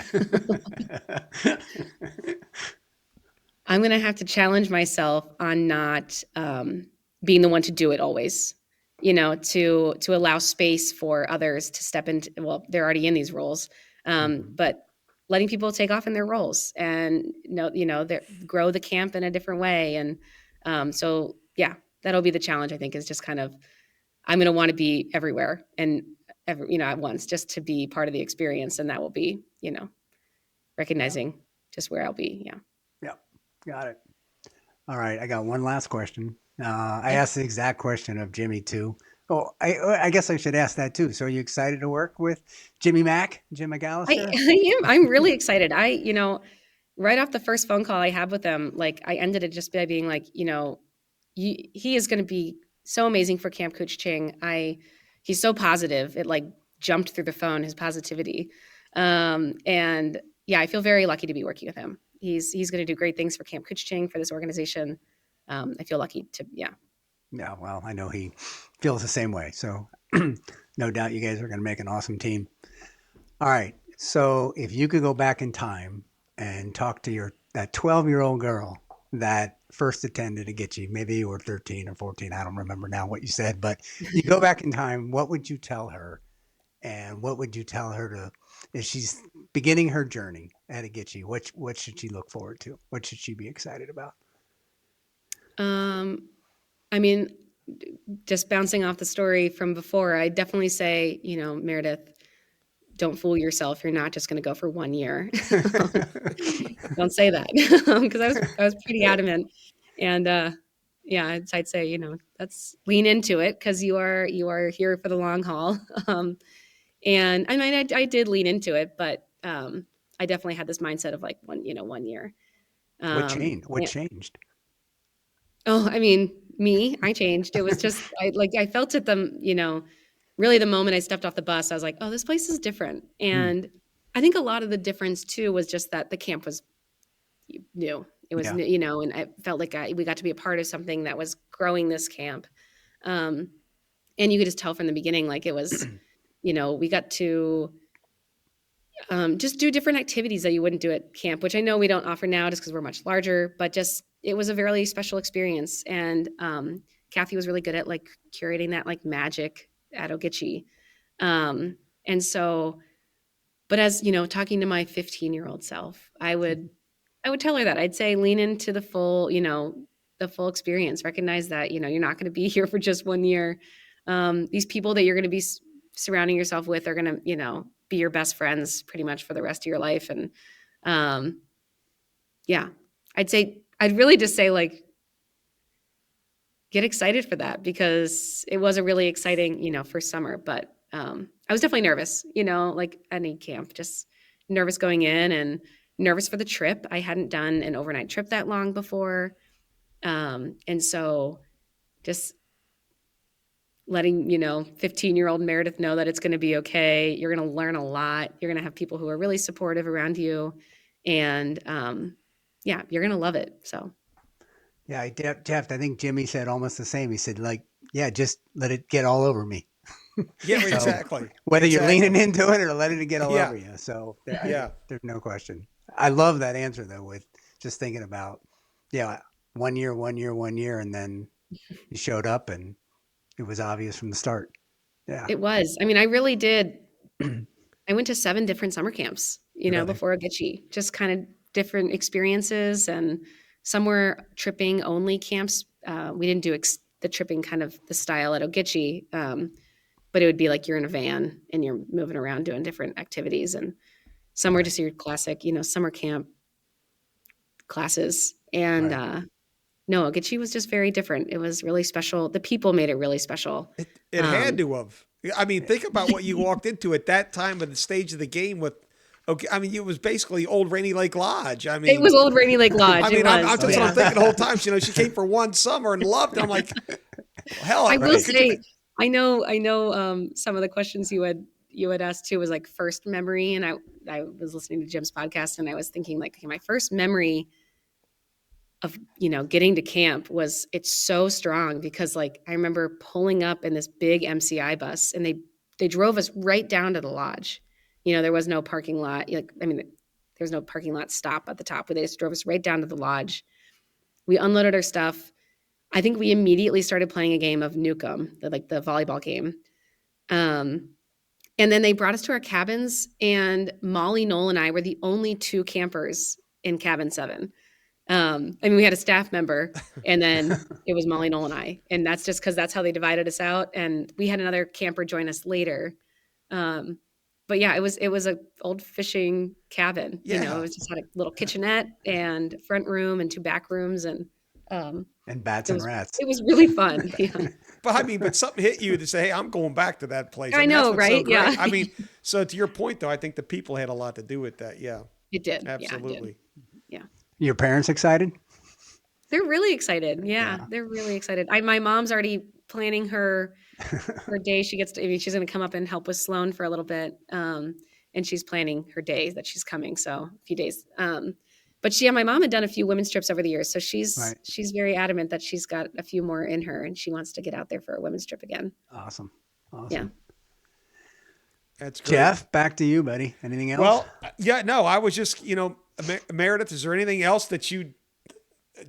I'm going to have to challenge myself on not being the one to do it always, to allow space for others to step into, well, they're already in these roles, but letting people take off in their roles and, grow the camp in a different way. And so, yeah, that'll be the challenge, I think, is just kind of, I'm going to want to be everywhere and, at once, just to be part of the experience. And that will be, recognizing just where I'll be. Yeah. Yep. Got it. All right. I got one last question. I asked the exact question of Jimmy too. Oh, I guess I should ask that too. So are you excited to work with Jim McAllister? I am. I'm really excited. Right off the first phone call I had with him, like I ended it just by being like, he is going to be so amazing for Camp Cooch Ching. He's so positive. It like jumped through the phone, his positivity. And yeah, I feel very lucky to be working with him. He's going to do great things for Camp Cooch Ching, for this organization. I feel lucky to, yeah. Yeah, well, I know he feels the same way. So no doubt you guys are going to make an awesome team. All right. So if you could go back in time and talk to that 12-year-old girl that first attended Ogichi, maybe you were 13 or 14, I don't remember now what you said, but you go back in time, what would you tell her? And what would you tell her if she's beginning her journey at Ogichi? What should she look forward to? What should she be excited about? I mean, just bouncing off the story from before, I definitely say, Meredith, don't fool yourself. You're not just going to go for 1 year. Don't say that, because I was pretty adamant. And yeah, I'd say, that's lean into it, because you are here for the long haul. And I mean, I did lean into it, but I definitely had this mindset of like 1 year. What changed? What changed? Oh, I mean, I changed. It was just, I felt it really the moment I stepped off the bus, I was like, oh, this place is different. And I think a lot of the difference too was just that the camp was new. It was, new, and I felt like we got to be a part of something that was growing this camp. And you could just tell from the beginning, like it was, we got to just do different activities that you wouldn't do at camp, which I know we don't offer now just because we're much larger, but just, it was a very special experience. And Kathy was really good at like curating that like magic at Ogichi. And so, but as, talking to my 15-year-old self, I would tell her that. I'd say lean into the full, the full experience, recognize that, you're not going to be here for just 1 year. These people that you're going to be surrounding yourself with are going to, be your best friends pretty much for the rest of your life. And yeah, I'd really just say like, get excited for that, because it was a really exciting, first summer, but I was definitely nervous, like any camp, just nervous going in and nervous for the trip. I hadn't done an overnight trip that long before. And so just letting, 15-year-old Meredith know that it's going to be okay. You're going to learn a lot. You're going to have people who are really supportive around you. And yeah, you're going to love it. So. Yeah, Jeff, I think Jimmy said almost the same. He said, like, yeah, just let it get all over me. Yeah, so exactly. Whether you're leaning into it or letting it get all over you. So there's no question. I love that answer, though, with just thinking about, 1 year, and then you showed up and it was obvious from the start. Yeah. It was. I mean, I really did. I went to 7 different summer camps, before Ogichi, just kind of different experiences. And Some were tripping only camps. We didn't do the tripping kind of the style at Ogichi, but it would be like you're in a van and you're moving around doing different activities. And some were just your classic, summer camp classes. And no, Ogichi was just very different. It was really special. The people made it really special. It had to have. I mean, think about what you walked into at that time of the stage of the game with. Okay, I mean, it was basically old Rainy Lake Lodge. I mean, it was old Rainy Lake Lodge. I mean, I'm just what I'm thinking the whole time. She came for one summer and loved it. I'm like, hell. I will say, I know. Some of the questions you had asked too was like first memory, and I was listening to Jim's podcast, and I was thinking like, okay, my first memory of getting to camp was it's so strong because like I remember pulling up in this big MCI bus, and they drove us right down to the lodge. There was no parking lot. There's no parking lot stop at the top. They just drove us right down to the lodge. We unloaded our stuff. I think we immediately started playing a game of Nukem, the volleyball game. And then they brought us to our cabins, and Molly, Noel, and I were the only two campers in cabin 7. We had a staff member, and then it was Molly, Noel, and I. And that's just because that's how they divided us out. And we had another camper join us later. But yeah, it was a old fishing cabin. It was just had a little kitchenette and front room and 2 back rooms and bats and rats. It was really fun. Yeah. But something hit you to say, hey, I'm going back to that place. I know, right? So yeah. So to your point though, I think the people had a lot to do with that. Yeah. It did. Absolutely. Yeah, it did. Yeah. Your parents excited? They're really excited. Yeah. They're really excited. My mom's already planning her day. She's going to come up and help with Sloan for a little bit. And she's planning her day that she's coming. So a few days. But my mom had done a few women's trips over the years. So she's very adamant that she's got a few more in her and she wants to get out there for a women's trip again. Awesome. Yeah. That's great. Jeff, back to you, buddy. Anything else? Well, yeah, no, I was just, Meredith, is there anything else that you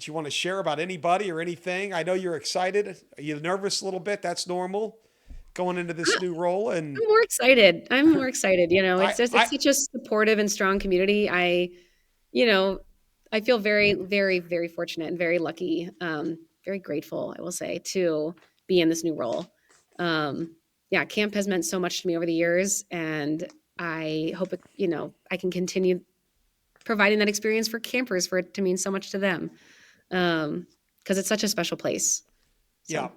want to share about anybody or anything? I know you're excited. Are you nervous a little bit? That's normal going into this new role. And I'm more excited. It's such a supportive and strong community. I feel very, very, very fortunate and very lucky, very grateful, I will say, to be in this new role. Camp has meant so much to me over the years, and I hope I can continue providing that experience for campers, for it to mean so much to them, because it's such a special place. So. Yeah.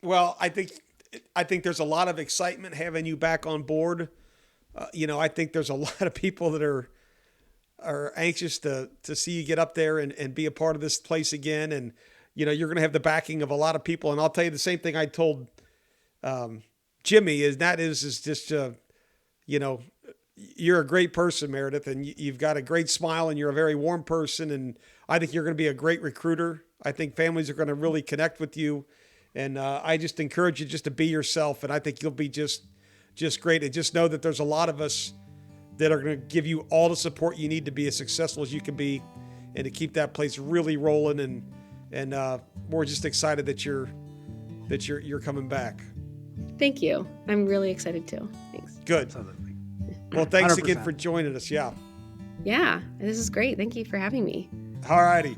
Well, I think there's a lot of excitement having you back on board. I think there's a lot of people that are anxious to see you get up there and be a part of this place again. And, you're going to have the backing of a lot of people. And I'll tell you the same thing I told Jimmy is just, you're a great person, Meredith, and you've got a great smile and you're a very warm person. And I think you're going to be a great recruiter. I think families are going to really connect with you. And I just encourage you just to be yourself. And I think you'll be just great. And just know that there's a lot of us that are going to give you all the support you need to be as successful as you can be and to keep that place really rolling. And we're just excited that you're coming back. Thank you. I'm really excited too. Thanks. Good. Absolutely. Well, thanks 100%. again for joining us. Yeah. Yeah, this is great. Thank you for having me. All righty.